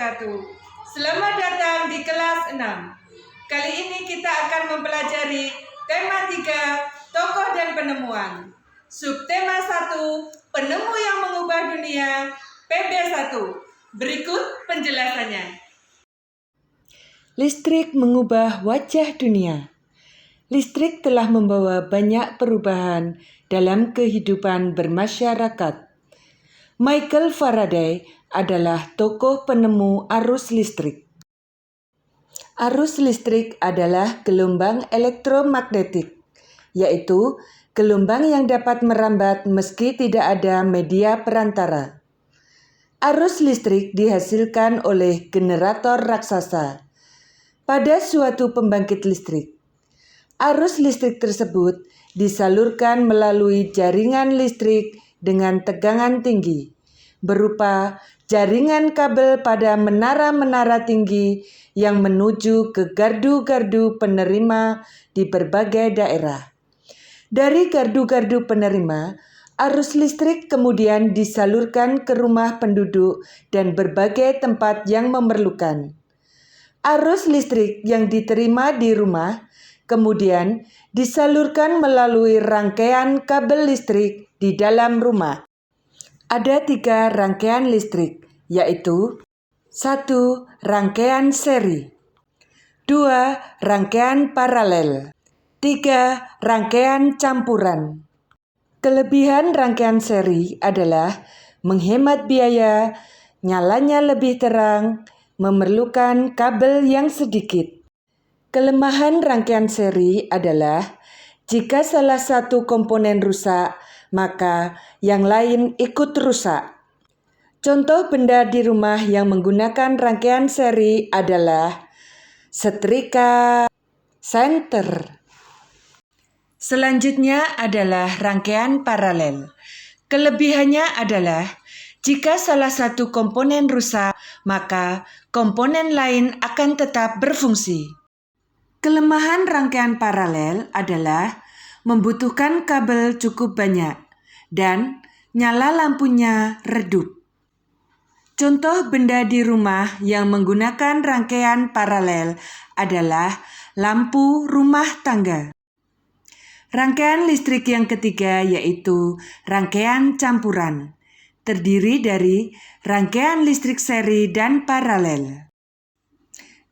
wabarakatuh. Selamat datang di kelas 6. Kali ini kita akan mempelajari tema 3, tokoh dan penemuan. Subtema 1, penemu yang mengubah dunia, PB1. Berikut penjelasannya. Listrik mengubah wajah dunia. Listrik telah membawa banyak perubahan dalam kehidupan bermasyarakat. Michael Faraday adalah tokoh penemu arus listrik. Arus listrik adalah gelombang elektromagnetik, yaitu gelombang yang dapat merambat meski tidak ada media perantara. Arus listrik dihasilkan oleh generator raksasa pada suatu pembangkit listrik. Arus listrik tersebut disalurkan melalui jaringan listrik dengan tegangan tinggi, berupa jaringan kabel pada menara-menara tinggi yang menuju ke gardu-gardu penerima di berbagai daerah. Dari gardu-gardu penerima, arus listrik kemudian disalurkan ke rumah penduduk dan berbagai tempat yang memerlukan. Arus listrik yang diterima di rumah kemudian disalurkan melalui rangkaian kabel listrik di dalam rumah. Ada 3 rangkaian listrik, yaitu 1. Rangkaian seri, 2. Rangkaian paralel, 3. Rangkaian campuran. Kelebihan rangkaian seri adalah menghemat biaya, nyalanya lebih terang, memerlukan kabel yang sedikit. Kelemahan rangkaian seri adalah jika salah satu komponen rusak, maka yang lain ikut rusak. Contoh benda di rumah yang menggunakan rangkaian seri adalah setrika, senter. Selanjutnya adalah rangkaian paralel. Kelebihannya adalah jika salah satu komponen rusak, maka komponen lain akan tetap berfungsi. Kelemahan rangkaian paralel adalah membutuhkan kabel cukup banyak dan nyala lampunya redup. Contoh benda di rumah yang menggunakan rangkaian paralel adalah lampu rumah tangga. Rangkaian listrik yang ketiga yaitu rangkaian campuran, terdiri dari rangkaian listrik seri dan paralel.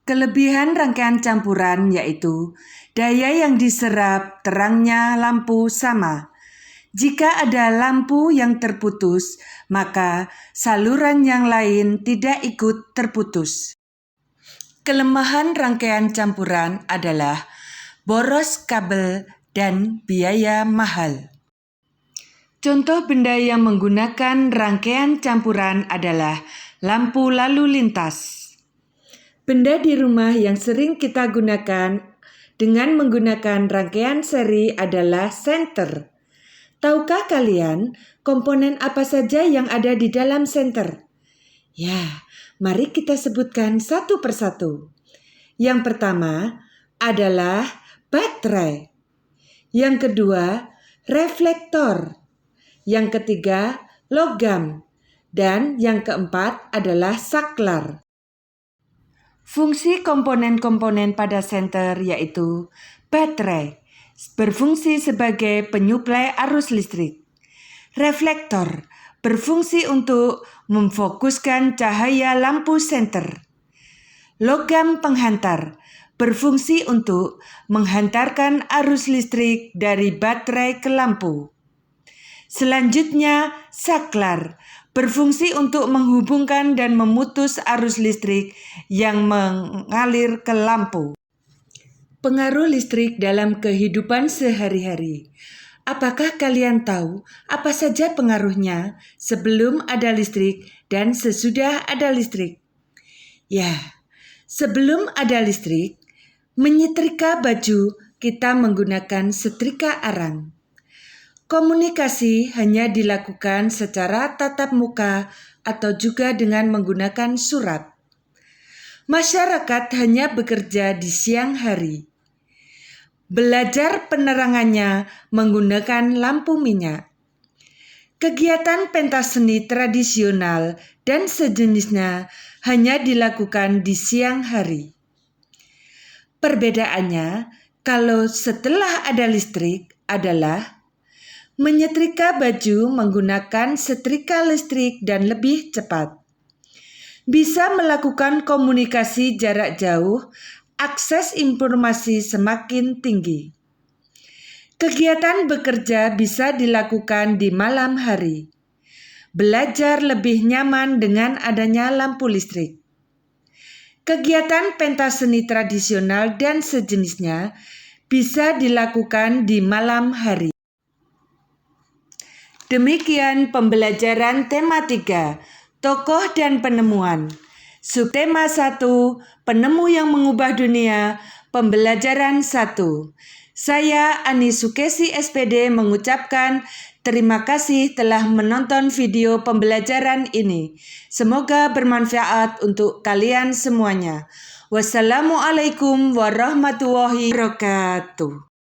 Kelebihan rangkaian campuran yaitu daya yang diserap terangnya lampu sama. Jika ada lampu yang terputus, maka saluran yang lain tidak ikut terputus. Kelemahan rangkaian campuran adalah boros kabel dan biaya mahal. Contoh benda yang menggunakan rangkaian campuran adalah lampu lalu lintas. Benda di rumah yang sering kita gunakan dengan menggunakan rangkaian seri adalah senter. Tahukah kalian komponen apa saja yang ada di dalam senter? Ya, mari kita sebutkan satu persatu. Yang pertama adalah baterai. Yang kedua, reflektor. Yang ketiga, logam. Dan yang keempat adalah saklar. Fungsi komponen-komponen pada senter yaitu baterai, berfungsi sebagai penyuplai arus listrik. Reflektor, berfungsi untuk memfokuskan cahaya lampu senter. Logam penghantar, berfungsi untuk menghantarkan arus listrik dari baterai ke lampu. Selanjutnya, saklar, berfungsi untuk menghubungkan dan memutus arus listrik yang mengalir ke lampu. Pengaruh listrik dalam kehidupan sehari-hari. Apakah kalian tahu apa saja pengaruhnya sebelum ada listrik dan sesudah ada listrik? Ya, sebelum ada listrik, menyetrika baju kita menggunakan setrika arang. Komunikasi hanya dilakukan secara tatap muka atau juga dengan menggunakan surat. Masyarakat hanya bekerja di siang hari. Belajar penerangannya menggunakan lampu minyak. Kegiatan pentas seni tradisional dan sejenisnya hanya dilakukan di siang hari. Perbedaannya, kalau setelah ada listrik adalah menyetrika baju menggunakan setrika listrik dan lebih cepat. Bisa melakukan komunikasi jarak jauh, akses informasi semakin tinggi. Kegiatan bekerja bisa dilakukan di malam hari. Belajar lebih nyaman dengan adanya lampu listrik. Kegiatan pentas seni tradisional dan sejenisnya bisa dilakukan di malam hari. Demikian pembelajaran tema 3, tokoh dan penemuan. Subtema 1, penemu yang mengubah dunia, pembelajaran 1. Saya Ani Sukesi SPD mengucapkan terima kasih telah menonton video pembelajaran ini. Semoga bermanfaat untuk kalian semuanya. Wassalamualaikum warahmatullahi wabarakatuh.